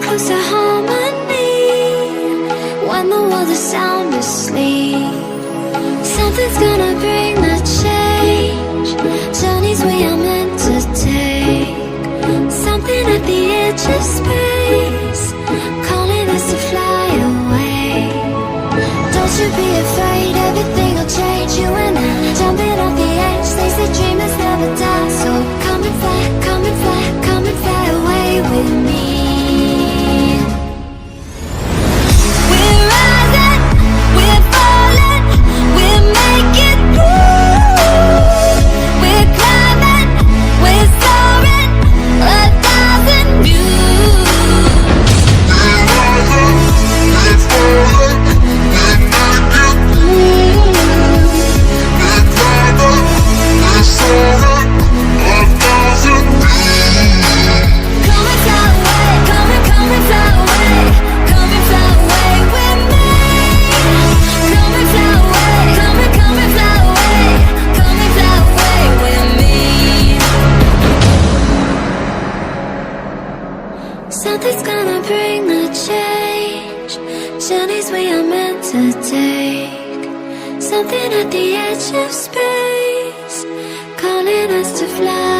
close to harmony. When the world is sound asleep, something's gonna bring the change. Journeys we are meant to take. Something at the edge of space, calling us to fly away. Don't you be afraid, everything will change. You and I, jumping off the edge. They say dreamers never die. So come and fly, come and fly, come and fly away with me. We're rising, we're falling, we're making through. We're climbing, we're soaring, 1,000 views. We're rising, we're falling, we're making through. We're climbing, we're soaring, 1,000 views. Come and fly away, come and fly away, come and fly away with me. Come and fly away, come and fly away, come and fly away with me. Something's gonna bring the change. Journeys we are meant to take. Something at the edge of space, calling us to fly.